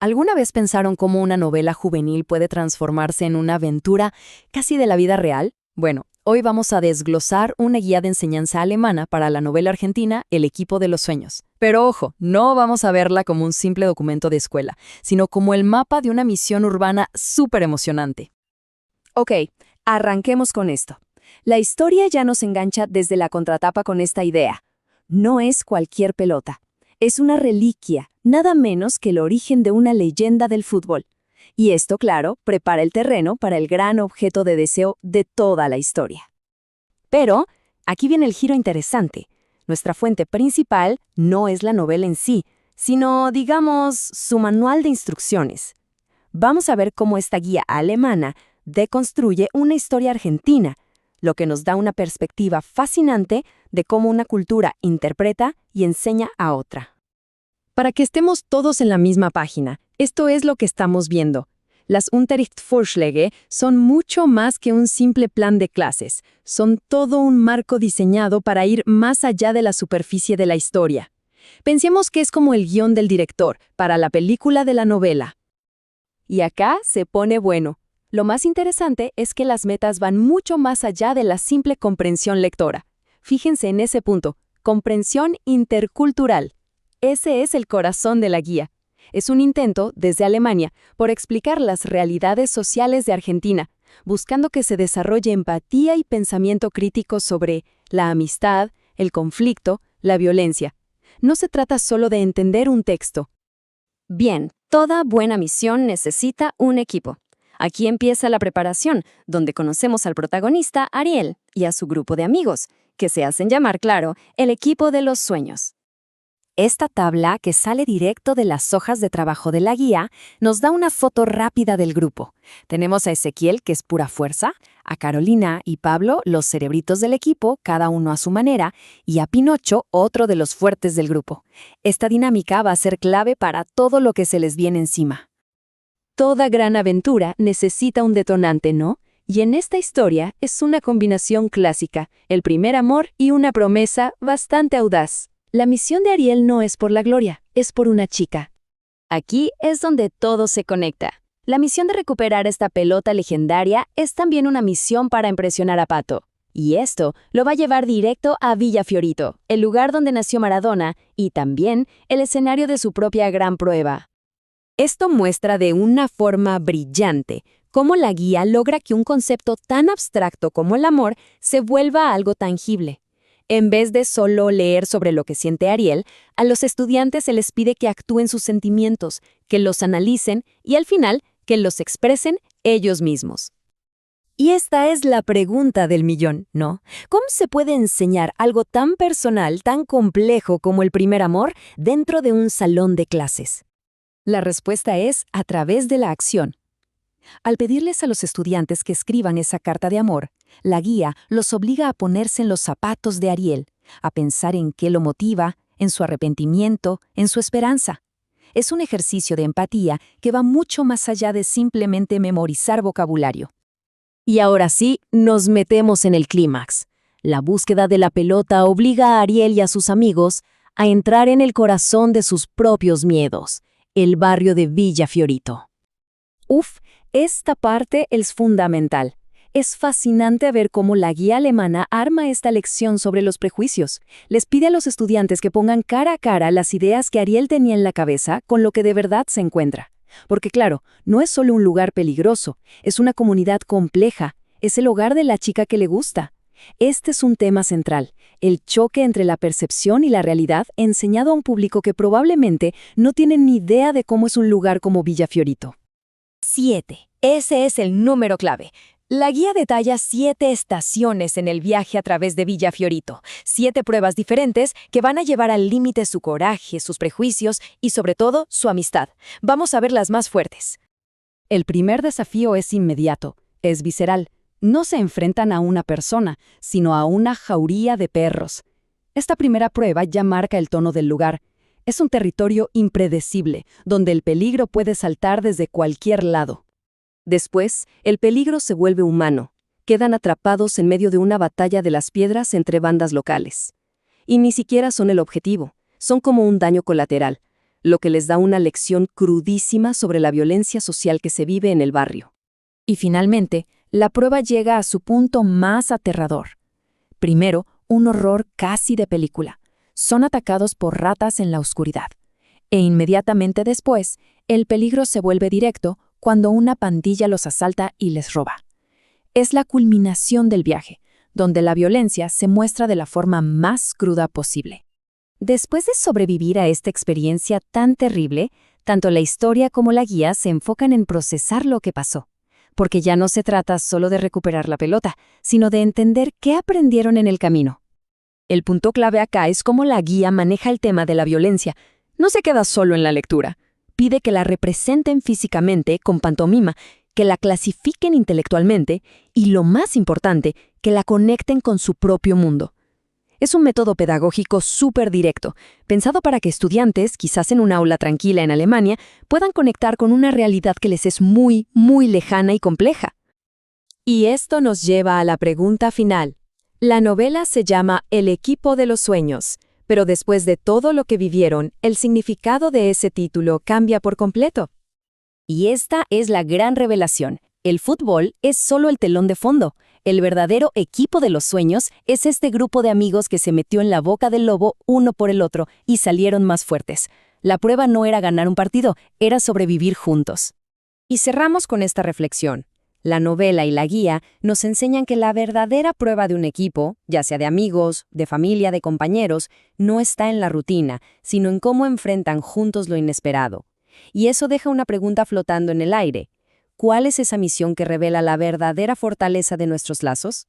¿Alguna vez pensaron cómo una novela juvenil puede transformarse en una aventura casi de la vida real? Bueno, hoy vamos a desglosar una guía de enseñanza alemana para la novela argentina El equipo de los sueños. Pero ojo, no vamos a verla como un simple documento de escuela, sino como el mapa de una misión urbana súper emocionante. Ok, arranquemos con esto. La historia ya nos engancha desde la contratapa con esta idea. No es cualquier pelota. Es una reliquia, nada menos que el origen de una leyenda del fútbol. Y esto, claro, prepara el terreno para el gran objeto de deseo de toda la historia. Pero, aquí viene el giro interesante. Nuestra fuente principal no es la novela en sí, sino, digamos, su manual de instrucciones. Vamos a ver cómo esta guía alemana deconstruye una historia argentina, lo que nos da una perspectiva fascinante de cómo una cultura interpreta y enseña a otra. Para que estemos todos en la misma página, esto es lo que estamos viendo. Las Unterrichtsvorschläge son mucho más que un simple plan de clases, son todo un marco diseñado para ir más allá de la superficie de la historia. Pensemos que es como el guión del director para la película de la novela. Y acá se pone bueno. Lo más interesante es que las metas van mucho más allá de la simple comprensión lectora. Fíjense en ese punto, comprensión intercultural. Ese es el corazón de la guía. Es un intento, desde Alemania, por explicar las realidades sociales de Argentina, buscando que se desarrolle empatía y pensamiento crítico sobre la amistad, el conflicto, la violencia. No se trata solo de entender un texto. Bien, toda buena misión necesita un equipo. Aquí empieza la preparación, donde conocemos al protagonista, Ariel, y a su grupo de amigos, que se hacen llamar, claro, el equipo de los sueños. Esta tabla, que sale directo de las hojas de trabajo de la guía, nos da una foto rápida del grupo. Tenemos a Ezequiel, que es pura fuerza, a Carolina y Pablo, los cerebritos del equipo, cada uno a su manera, y a Pinocho, otro de los fuertes del grupo. Esta dinámica va a ser clave para todo lo que se les viene encima. Toda gran aventura necesita un detonante, ¿no? Y en esta historia es una combinación clásica, el primer amor y una promesa bastante audaz. La misión de Ariel no es por la gloria, es por una chica. Aquí es donde todo se conecta. La misión de recuperar esta pelota legendaria es también una misión para impresionar a Pato. Y esto lo va a llevar directo a Villa Fiorito, el lugar donde nació Maradona y también el escenario de su propia gran prueba. Esto muestra de una forma brillante cómo la guía logra que un concepto tan abstracto como el amor se vuelva algo tangible. En vez de solo leer sobre lo que siente Ariel, a los estudiantes se les pide que actúen sus sentimientos, que los analicen y al final que los expresen ellos mismos. Y esta es la pregunta del millón, ¿no? ¿Cómo se puede enseñar algo tan personal, tan complejo como el primer amor dentro de un salón de clases? La respuesta es a través de la acción. Al pedirles a los estudiantes que escriban esa carta de amor, la guía los obliga a ponerse en los zapatos de Ariel, a pensar en qué lo motiva, en su arrepentimiento, en su esperanza. Es un ejercicio de empatía que va mucho más allá de simplemente memorizar vocabulario. Y ahora sí, nos metemos en el clímax. La búsqueda de la pelota obliga a Ariel y a sus amigos a entrar en el corazón de sus propios miedos, el barrio de Villa Fiorito. Esta parte es fundamental. Es fascinante ver cómo la guía alemana arma esta lección sobre los prejuicios. Les pide a los estudiantes que pongan cara a cara las ideas que Ariel tenía en la cabeza con lo que de verdad se encuentra. Porque claro, no es solo un lugar peligroso, es una comunidad compleja, es el hogar de la chica que le gusta. Este es un tema central, el choque entre la percepción y la realidad enseñado a un público que probablemente no tiene ni idea de cómo es un lugar como Villa Fiorito. 7. Ese es el número clave. La guía detalla 7 estaciones en el viaje a través de Villa Fiorito, 7 pruebas diferentes que van a llevar al límite su coraje, sus prejuicios y sobre todo su amistad. Vamos a ver las más fuertes. El primer desafío es inmediato, es visceral. No se enfrentan a una persona, sino a una jauría de perros. Esta primera prueba ya marca el tono del lugar. Es un territorio impredecible, donde el peligro puede saltar desde cualquier lado. Después, el peligro se vuelve humano. Quedan atrapados en medio de una batalla de las piedras entre bandas locales. Y ni siquiera son el objetivo, son como un daño colateral. lo que les da una lección crudísima sobre la violencia social que se vive en el barrio. Y finalmente, la prueba llega a su punto más aterrador. Primero, un horror casi de película. Son atacados por ratas en la oscuridad. E inmediatamente después, el peligro se vuelve directo cuando una pandilla los asalta y les roba. Es la culminación del viaje, donde la violencia se muestra de la forma más cruda posible. Después de sobrevivir a esta experiencia tan terrible, tanto la historia como la guía se enfocan en procesar lo que pasó, porque ya no se trata solo de recuperar la pelota, sino de entender qué aprendieron en el camino. El punto clave acá es cómo la guía maneja el tema de la violencia. No se queda solo en la lectura. Pide que la representen físicamente, con pantomima, que la clasifiquen intelectualmente y, lo más importante, que la conecten con su propio mundo. Es un método pedagógico súper directo, pensado para que estudiantes, quizás en un aula tranquila en Alemania, puedan conectar con una realidad que les es muy, muy lejana y compleja. Y esto nos lleva a la pregunta final. La novela se llama El equipo de los sueños, pero después de todo lo que vivieron, el significado de ese título cambia por completo. Y esta es la gran revelación. El fútbol es solo el telón de fondo. El verdadero equipo de los sueños es este grupo de amigos que se metió en la boca del lobo uno por el otro y salieron más fuertes. La prueba no era ganar un partido, era sobrevivir juntos. Y cerramos con esta reflexión. La novela y la guía nos enseñan que la verdadera prueba de un equipo, ya sea de amigos, de familia, de compañeros, no está en la rutina, sino en cómo enfrentan juntos lo inesperado. Y eso deja una pregunta flotando en el aire. ¿Cuál es esa misión que revela la verdadera fortaleza de nuestros lazos?